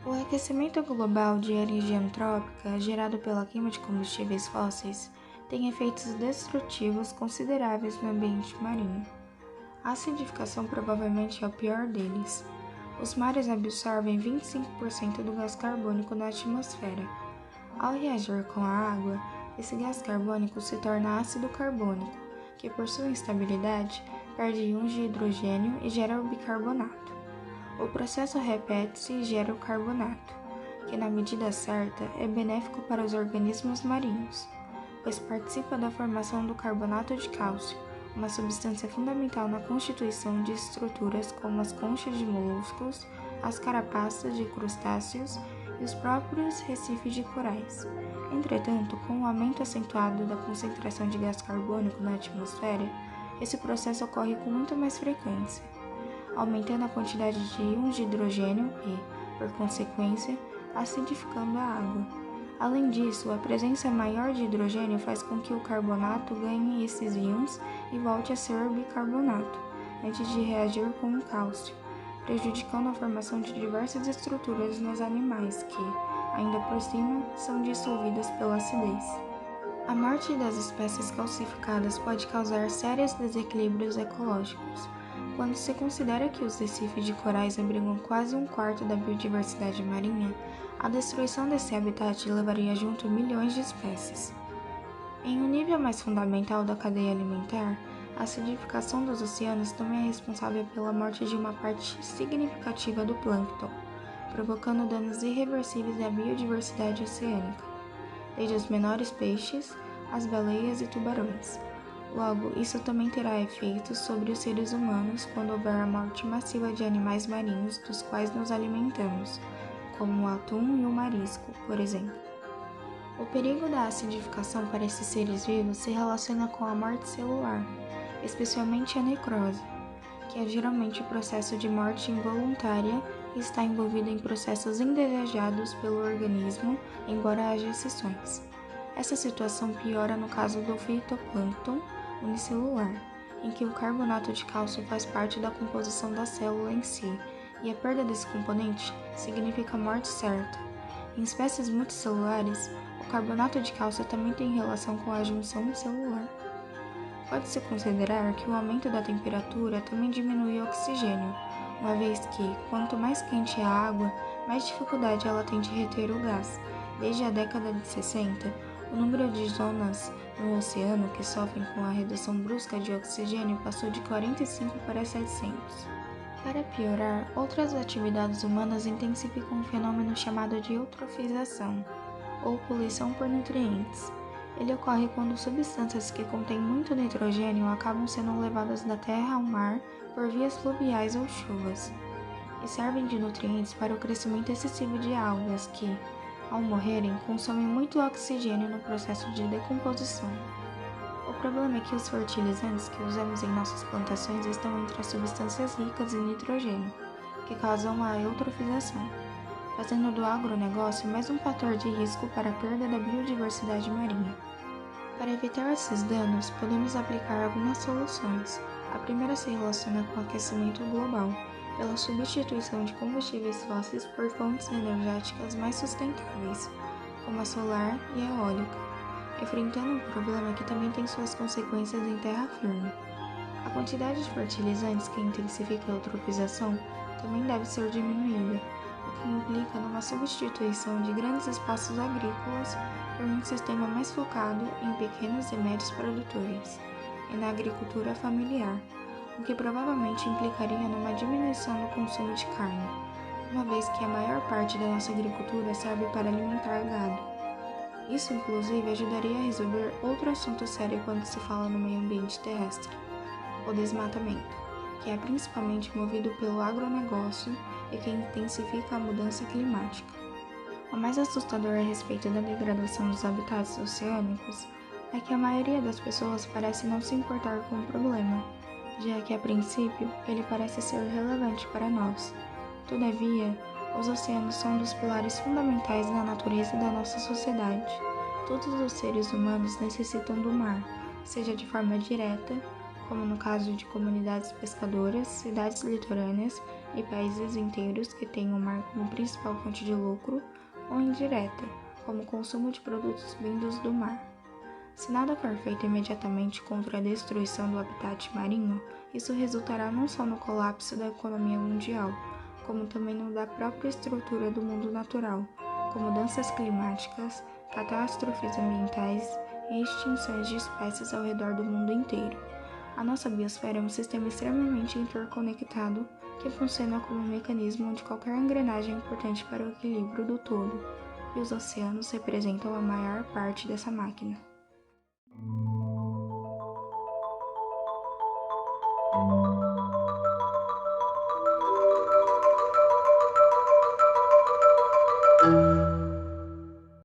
O aquecimento global de origem antrópica, gerado pela queima de combustíveis fósseis, tem efeitos destrutivos consideráveis no ambiente marinho. A acidificação provavelmente é o pior deles. Os mares absorvem 25% do gás carbônico da atmosfera. Ao reagir com a água, esse gás carbônico se torna ácido carbônico, que por sua instabilidade perde íons de hidrogênio e gera o bicarbonato. O processo repete-se e gera o carbonato, que na medida certa é benéfico para os organismos marinhos, pois participa da formação do carbonato de cálcio, uma substância fundamental na constituição de estruturas como as conchas de moluscos, as carapaças de crustáceos e os próprios recifes de corais. Entretanto, com o aumento acentuado da concentração de gás carbônico na atmosfera, esse processo ocorre com muito mais frequência, aumentando a quantidade de íons de hidrogênio e, por consequência, acidificando a água. Além disso, a presença maior de hidrogênio faz com que o carbonato ganhe esses íons e volte a ser bicarbonato, antes de reagir com o cálcio, prejudicando a formação de diversas estruturas nos animais que, ainda por cima, são dissolvidas pela acidez. A morte das espécies calcificadas pode causar sérios desequilíbrios ecológicos. Quando se considera que os recifes de corais abrigam quase um quarto da biodiversidade marinha, a destruição desse habitat levaria junto milhões de espécies. Em um nível mais fundamental da cadeia alimentar, a acidificação dos oceanos também é responsável pela morte de uma parte significativa do plâncton, provocando danos irreversíveis à biodiversidade oceânica, desde os menores peixes, as baleias e tubarões. Logo, isso também terá efeitos sobre os seres humanos quando houver a morte massiva de animais marinhos dos quais nos alimentamos, como o atum e o marisco, por exemplo. O perigo da acidificação para esses seres vivos se relaciona com a morte celular, especialmente a necrose, que é geralmente o processo de morte involuntária e está envolvido em processos indesejados pelo organismo, embora haja exceções. Essa situação piora no caso do fitoplâncton unicelular, em que o carbonato de cálcio faz parte da composição da célula em si, e a perda desse componente significa a morte certa. Em espécies multicelulares, o carbonato de cálcio também tem relação com a junção celular. Pode-se considerar que o aumento da temperatura também diminui o oxigênio, uma vez que, quanto mais quente a água, mais dificuldade ela tem de reter o gás. Desde a década de 60, o número de zonas no oceano que sofrem com a redução brusca de oxigênio passou de 45 para 700. Para piorar, outras atividades humanas intensificam um fenômeno chamado de eutrofização, ou poluição por nutrientes. Ele ocorre quando substâncias que contêm muito nitrogênio acabam sendo levadas da terra ao mar por vias fluviais ou chuvas, e servem de nutrientes para o crescimento excessivo de algas que, ao morrerem, consomem muito oxigênio no processo de decomposição. O problema é que os fertilizantes que usamos em nossas plantações estão entre as substâncias ricas em nitrogênio, que causam a eutrofização, fazendo do agronegócio mais um fator de risco para a perda da biodiversidade marinha. Para evitar esses danos, podemos aplicar algumas soluções. A primeira se relaciona com o aquecimento global, pela substituição de combustíveis fósseis por fontes energéticas mais sustentáveis, como a solar e a eólica, enfrentando um problema que também tem suas consequências em terra firme. A quantidade de fertilizantes que intensifica a eutrofização também deve ser diminuída, o que implica numa substituição de grandes espaços agrícolas por um sistema mais focado em pequenos e médios produtores e na agricultura familiar, o que provavelmente implicaria numa diminuição no consumo de carne, uma vez que a maior parte da nossa agricultura serve para alimentar gado. Isso, inclusive, ajudaria a resolver outro assunto sério quando se fala no meio ambiente terrestre, o desmatamento, que é principalmente movido pelo agronegócio e que intensifica a mudança climática. O mais assustador a respeito da degradação dos habitats oceânicos é que a maioria das pessoas parece não se importar com o problema, já que, a princípio, ele parece ser relevante para nós. Todavia, os oceanos são um dos pilares fundamentais da natureza da nossa sociedade. Todos os seres humanos necessitam do mar, seja de forma direta, como no caso de comunidades pescadoras, cidades litorâneas e países inteiros que têm o mar como principal fonte de lucro, ou indireta, como o consumo de produtos vindos do mar. Se nada for feito imediatamente contra a destruição do habitat marinho, isso resultará não só no colapso da economia mundial, como também no da própria estrutura do mundo natural, como mudanças climáticas, catástrofes ambientais e extinções de espécies ao redor do mundo inteiro. A nossa biosfera é um sistema extremamente interconectado que funciona como um mecanismo onde qualquer engrenagem é importante para o equilíbrio do todo, e os oceanos representam a maior parte dessa máquina.